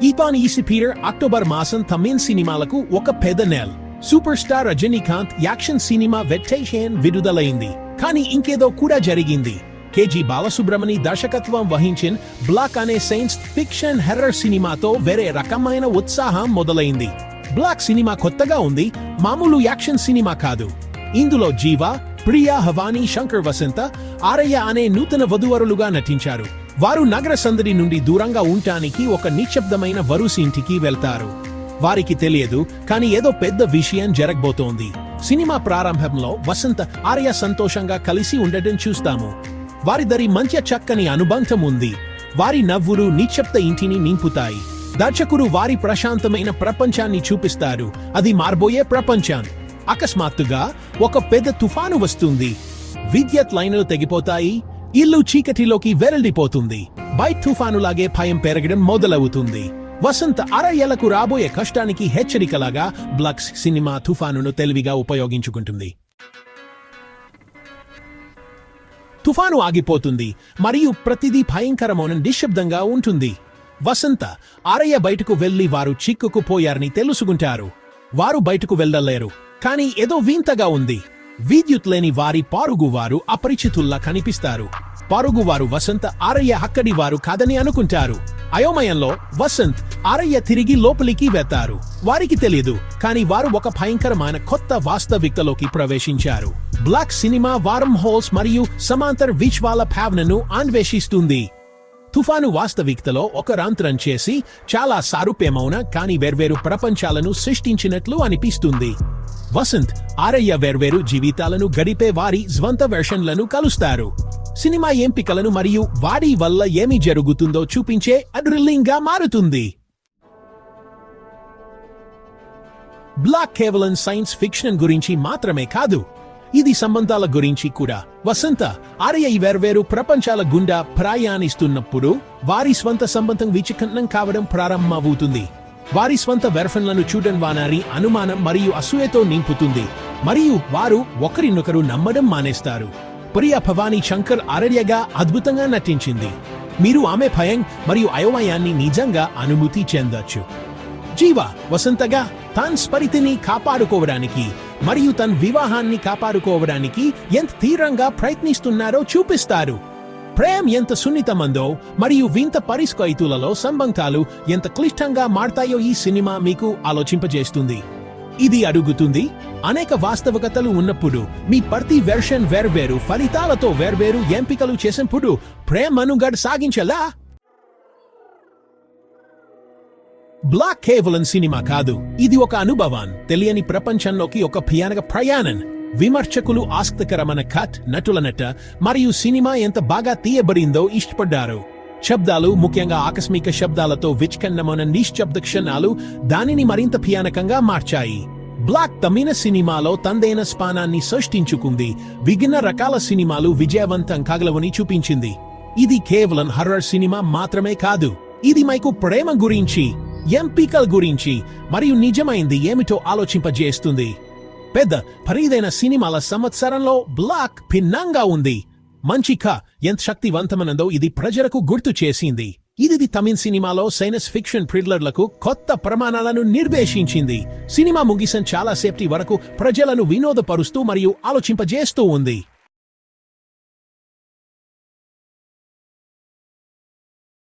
ఈపాన్ ఈసిపీటర్ October మాసం తమిళ సినిమాలకు ఒక పెద్ద నెల. Super star Rajinikanth action cinema వెట్టేషన్ విడుదలైంది. కానీ ఇంకేదో కూడా జరిగింది. కేజీ బాలసుబ్రమణి దర్శకత్వం వహించిన బ్లాక్ అనే సైన్స్ ఫిక్షన్ హెర్రర్ సినిమాతో వేరే రకమైన ఉత్సాహం మొదలైంది. బ్లాక్ సినిమా కొత్తగా ఉంది, మామూలు యాక్షన్ సినిమా కాదు. ఇందులో జీవా, ప్రియా, భవానీ, శంకర్ వసంత, ఆరయ్య అనే నూతన వధూవరులుగా నటించారు. వారు నగర సందడి నుండి దూరంగా ఉండటానికి ఒక నిశ్శబ్దమైన వరుస ఇంటికి వెళ్తారు. వారికి తెలియదు, కానీ ఏదో పెద్ద విషయం జరగబోతోంది. సినిమా ప్రారంభంలో వసంత, ఆర్య సంతోషంగా కలిసి ఉండటం చూస్తాము. వారిద్దరి మధ్య చక్కని అనుబంధం ఉంది. వారి నవ్వులు నిశ్శబ్ద ఇంటిని నింపుతాయి. దర్శకుడు వారి ప్రశాంతమైన ప్రపంచాన్ని చూపిస్తారు. అది మారబోయే ప్రపంచం. అకస్మాత్తుగా ఒక పెద్ద తుఫాను వస్తుంది. విద్యుత్ లైన్లు తెగిపోతాయి. ఇల్లు చీకటిలోకి వెరలిపోతుంది. బయట తుఫానులాగే భయం పెరగడం మొదలవుతుంది. వసంత ఆరయ్యలకు రాబోయే కష్టానికి హెచ్చరికలాగా బ్లాక్ సినిమా తుఫానును తెలివిగా ఉపయోగించుకుంటుంది. తుఫాను ఆగిపోతుంది మరియు ప్రతిదీ భయంకరమైన నిశ్శబ్దంగా ఉంటుంది. వసంత, ఆరయ్య బయటకు వెళ్లి వారు చిక్కుకుపోయారని తెలుసుకుంటారు. వారు బయటకు వెళ్లలేరు. కానీ ఏదో వింతగా ఉంది. విద్యుత్ లేని వారి పారుగువారు అపరిచితుల్లా కనిపిస్తారు. పారుగువారు వసంత, ఆరయ్య అక్కడి వారు కాదని అనుకుంటారు. అయోమయంలో వసంత్, ఆరయ్య తిరిగి లోపలికి వెళ్తారు. వారికి తెలియదు, కానీ వారు ఒక భయంకరమైన కొత్త వాస్తవికతలోకి ప్రవేశించారు. బ్లాక్ సినిమా వారం హోల్స్ మరియు సమాంతర విశ్వాల భావనను అన్వేషిస్తుంది. తుఫాను వాస్తవికతలో ఒక రంధ్రం చేసి చాలా సారూప్యమైన కానీ వేర్వేరు ప్రపంచాలను సృష్టించినట్లు అనిపిస్తుంది. వసంత్, ఆరయ్య వేర్వేరు జీవితాలను గడిపే వారి స్వంత వెర్షన్లను కలుస్తారు. సినిమా ఎంపికలను మరియు వాడి వల్ల ఏమి జరుగుతుందో చూపించే అడ్రిలింగ్ గా మారుతుంది. బ్లాక్ కేవలం సైన్స్ ఫిక్షన్ గురించి మాత్రమే కాదు, ఇది సంబంధాల గురించి కూడా. వసంత, ఆరయ్య ఈ వేర్వేరు ప్రపంచాల గుండా ప్రయాణిస్తున్నప్పుడు వారి స్వంత సంబంధం విచ్ఛిన్నం కావడం ప్రారంభమవుతుంది. వారి స్వంత వెర్షన్లను చూడడం వారి అనుమానం మరియు అసూయతో నింపుతుంది, మరియు వారు ఒకరినొకరు నమ్మడం మానేస్తారు. ప్రియా, భవానీ, శంకర్ ఆరయ్యగా అద్భుతంగా నటించింది. మీరు ఆమె భయం మరియు అయోమయాన్ని నిజంగా అనుభూతి చెందొచ్చు. జీవా, వసంతగా తన స్పరితిని కాపాడుకోవడానికి మరియు తన వివాహాన్ని కాపాడుకోవడానికి ఎంత తీవ్రంగా ప్రయత్నిస్తున్నారో చూపిస్తారు. ప్రేమ ఎంత సున్నితమందో మరియు వింత పరిస్థితులలో సంబంధాలు ఎంత క్లిష్టంగా మారతాయో ఈ సినిమా మీకు ఆలోచింపజేస్తుంది. ఇది అడుగుతుంది, అనేక వాస్తవికతలు ఉన్నప్పుడు మీ ప్రతి వెర్షన్ వేర్వేరు ఫలితాలతో వేర్వేరు ఎంపికలు చేసినప్పుడు ప్రేమ మనుగడ సాగించలా? బ్లాక్ కేవలం సినిమా కాదు, ఇది ఒక అనుభవం. తెలియని ప్రపంచంలోకి ఒక భయానక ప్రయాణం. విమర్శకులు ఆసక్తికరమైన కథ, నటుల నట మరియు సినిమా ఎంత బాగా తీయబడిందో ఇష్టపడ్డారు. శబ్దాలు, ముఖ్యంగా ఆకస్మిక శబ్దాలతో విచ్ఛిన్నమైన నిశ్శబ్ద క్షణాలు దానిని మరింత భయానకంగా మార్చాయి. బ్లాక్ తమిళ సినిమాలో తనదైన స్థానాన్ని సృష్టించుకుంది. విభిన్న రకాల సినిమాలు విజయవంతం కాగలవని చూపించింది. ఇది కేవలం హర్రర్ సినిమా మాత్రమే కాదు, ఇది మీకు ప్రేమ గురించి, ఎంపికల గురించి మరియు నిజమైంది ఏమిటో ఆలోచింపజేస్తుంది. పెద్ద ఖరీదైన సినిమాల సంవత్సరంలో బ్లాక్ భిన్నంగా ఉంది. మంచి ఎంత శక్తివంతమైనదో ఇది ప్రజలకు గుర్తు చేసింది. ఇది తమిళ సినిమాలో సైన్స్ ఫిక్షన్ థ్రిల్లర్లకు కొత్త ప్రమాణాలను నిర్దేశించింది. సినిమా ముగిసిన చాలా సేపటి వరకు ప్రజలను వినోదపరుస్తూ మరియు ఆలోచింపజేస్తూ ఉంది.